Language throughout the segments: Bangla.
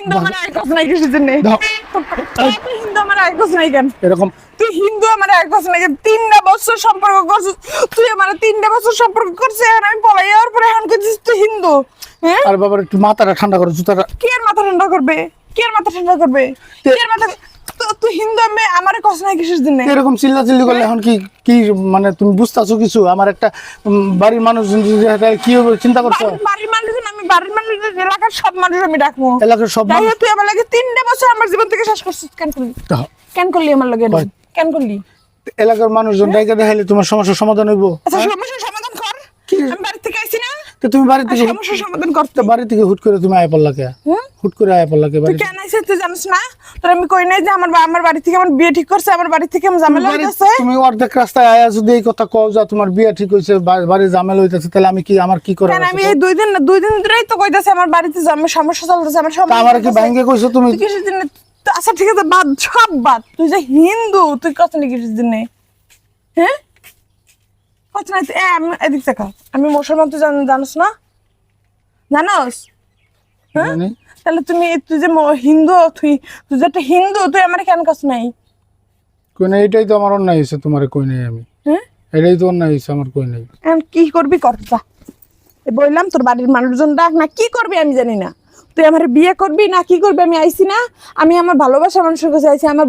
হিন্দু আমার আইকস নাই কিসের জন্য তুই হিন্দু আমার আইকস নাই কেন এরকম তুই হিন্দু আমার আইকস নাই কেন 3টা বছর সম্পর্ক করছিস তুই আমার 3টা বছর সম্পর্ক করছিস আর আমি পলাই যাওয়ার পরে এখন করছিস তুই হিন্দু হ্যাঁ আর বাবার একটু মাথাটা ঠান্ডা করো জুতাটা কি আর মাথা ঠান্ডা করবে কি আর মাথা ঠান্ডা করবে কি আর মাথা তুই হিন্দু আমি আমার কস নাই কিসের জন্য এরকম চিল্লাচিল্লি করলে এখন কি কি মানে তুমি বুঝতেছো কিছু আমার একটা বাড়ির মানুষ কি হবে চিন্তা করছো বাড়ির মানুষ আমি বাড়ির মানুষ এলাকার সব মানুষ আমি ডাকবো এলাকার সব তাই মানুষ তুই আমার লাগে 3টা বছর আমার জীবন থেকে শেষ করছিস কেন করলি কেন করলি আমার লাগে হয়। কেন করলি এলাকার মানুষজন ডাইকা দেখাইলে তোমার সমস্যার সমাধান হইব আচ্ছা সমস্যার সমাধান কর কি? আমি বাড়ি থেকে আইছি না তো তুমি বাড়ি থেকে সমস্যার সমাধান করতে তো বাড়ি থেকে হুট করে তুমি আয় পড়লা কে হুট করে আয় পড়লা কে তুই বাড়ি কেন আইছিস তুই জানিস না তোর আমি কই নাই যে আমার বাড়ি থেকে আমার বিয়ে ঠিক করছে আমার বাড়ি থেকে আমার ঝামেলা হইতাছে তুমি অর্ধেক রাস্তায় আয়া যদি এই কথা কও যা তোমার বিয়ে ঠিক হইছে বাড়ি ঝামেলা হইতাছে তাহলে আমি কি আমার কি করা কেন আমি এই দুই দিন ধরেই তো কইতাছি আমার বাড়িতে আমার সমস্যা চলতেছে আমার তা সমস্যা আমার কি ভাঙ্গে কইছো তুমি তুই কিসের জন্য আচ্ছা ঠিক আছে বাদ সব বাদ তুই যে হিন্দু তুই কথা নাকি কিসের জন্য হ্যাঁ কথা নাই আমি এদিক থেকে আমি মুসলমান তুই জানোস না জানোস হ্যাঁ জানি। তাহলে তুই যে হিন্দু তুই যে একটা হিন্দু তুই আমার কেন কাছ নাই কই না এটাই তো আমার অন্যায় হইছে তোমারে কই নাই আমি হ্যাঁ এটাই তো অন্যায় হইছে আমার কই নাই এখন কি করবি কর যা বললাম তোর বাড়ির মানুষজন ডাক না কি করবি আমি জানি না তুই আমার বিয়ে করবি না কি করবি আমি আইছি না আমি আমার ভালোবাসা মানুষের কাছে আইছি আমার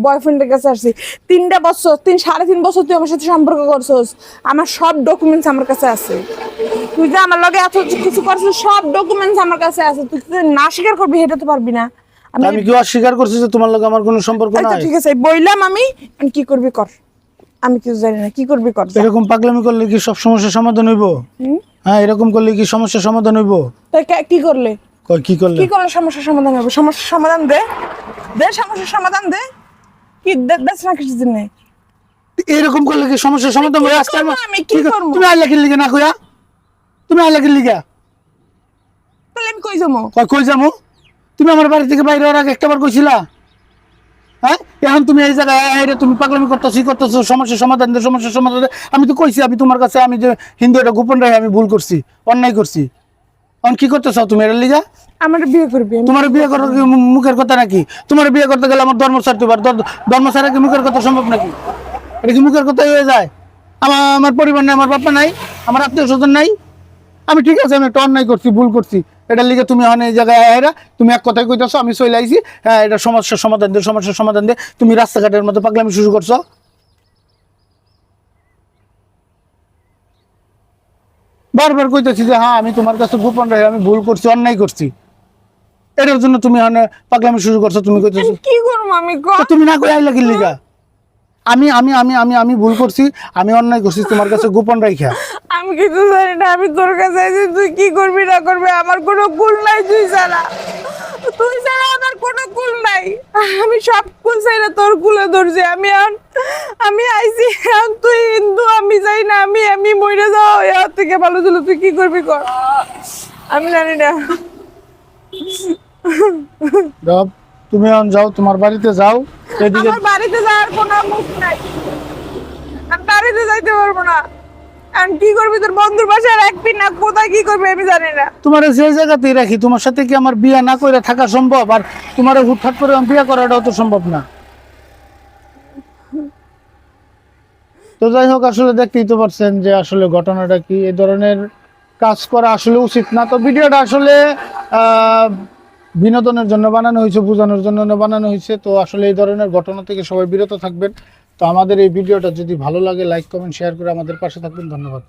বয়ফ্রেন্ডের কাছে আসছি 3টা বছর 3.5 বছর তুই আমার সাথে সম্পর্ক করছস আমার সব ডকুমেন্টস আমার কাছে আছে তুই যে আমার লগে এত কিছু করছিস সব ডকুমেন্টস আমার কাছে আছে তুই যদি না স্বীকার করবি এটা তো পারবি না আমি কি অস্বীকার করছি যে তোমার লগে আমার কোনো সম্পর্ক আচ্ছা নাই ঠিক আছে বললাম আমি এখন কি করবি কর আমি কিছু জানি না কি করবি কর যা। এরকম পাগলামি করলে কি সব সমস্যার সমাধান হইব হ্যাঁ এরকম করলে কি সমস্যার সমাধান হইব তাই কি করলে কই কি করলে কি করলে সমস্যার সমাধান হবে সমস্যার সমাধান দে সমস্যার সমাধান দে কি দেশ না কিছু দিন নেই এরকম করলে কি সমস্যার সমাধান হবে আজকে আমি কি করবো তুমি আইলা কি লিগে না কইয়া তুমি আইলা কি লিগা তাহলে আমি কই যাবো কই যামু তুমি আমার বাড়ি থেকে বাইরে হওয়ার আগে একটাবার কইছিলা হ্যাঁ এখন তুমি এই জায়গায় আইরে তুমি পাগলামি করতেছো সমস্যার সমাধান দে সমস্যার সমাধান দে আমি তো কইছি আমি তোমার কাছে আমি যে হিন্দু এটা গোপন রাখি আমি ভুল করছি অন্যায় করছি এখন কি করতেছো তুমি এর লিগা আমার বিয়ে করবি তোমার বিয়ে করার কি মুখের কথা নাকি তোমার বিয়ে করতে গেলে আমার ধর্ম ছাড়তে পার ধর্ম ছাড়া কি মুখের কথা সম্ভব নাকি এটা কি মুখের কথাই হয়ে যায় আমার পরিবার নাই আমার বাবা নাই আমার আত্মীয় স্বজন নাই আমি ঠিক আছে আমি একটা অন্যায় করছি ভুল করছি এটার লিগে তুমি এখন এই জায়গায় আয়রা তুমি এক কথাই কইতেছো আমি চলে আইছি হ্যাঁ এটা সমস্যার সমাধান দে তুমি রাস্তাঘাটের মতো পাগলামি শুরু করছো বারবার কইতেছি যে হ্যাঁ আমি তোমার কাছে গোপন রাখি আমি ভুল করছি অন্যায় করছি এটার জন্য তুমি এখন পাগলামি শুরু করছো তুমি কইতেছো কি করবো আমি তো তুমি না কই আইলা কি লিগা আমি আমি আমি আমি আমি ভুল করছি আমি অন্যায় করছি তোমার কাছে গোপন রাইখা আমি কিছু জানি না আমি তোর কাছে আইছি তুই কি করবি না করবি আমার কোনো কুল নাই তুই ছাড়া আমার কোনো কুল নাই আমি সব কুল চাই না তোর কুলে ধরছি আমি আইছি এখন তুই হিন্দু আমি যাই না আমি মরে যাও এর থেকে ভালো ছিল তুই কি করবি কর আমি জানি না দাও তুমি এখন যাও তোমার বাড়িতে যাও এদিকে আমার বাড়িতে যাওয়ার কোনো মুখ নাই আমি বাড়িতে যাইতে পারবো না এখন কি করবি তোর বন্ধুর বাসায় রাখবি না কোথায় কি করবি আমি জানি না তোমার যে জায়গাতেই রাখি তোমার সাথে কি আমার বিয়ে না করে থাকা সম্ভব আর তোমার হুটহাট করে বিয়ে করাটাও তো সম্ভব না তো যাই হোক আসলে দেখতেই তো পারছেন যে আসলে ঘটনাটা কি এই ধরনের কাজ করা আসলে উচিত না তো ভিডিওটা আসলে বিনোদনের জন্য বানানো হয়েছে বোঝানোর জন্য বানানো হয়েছে তো আসলে এই ধরনের ঘটনা থেকে সবাই বিরত থাকবেন তো আমাদের এই ভিডিওটা যদি ভালো লাগে লাইক কমেন্ট শেয়ার করে আমাদের পাশে থাকবেন ধন্যবাদ।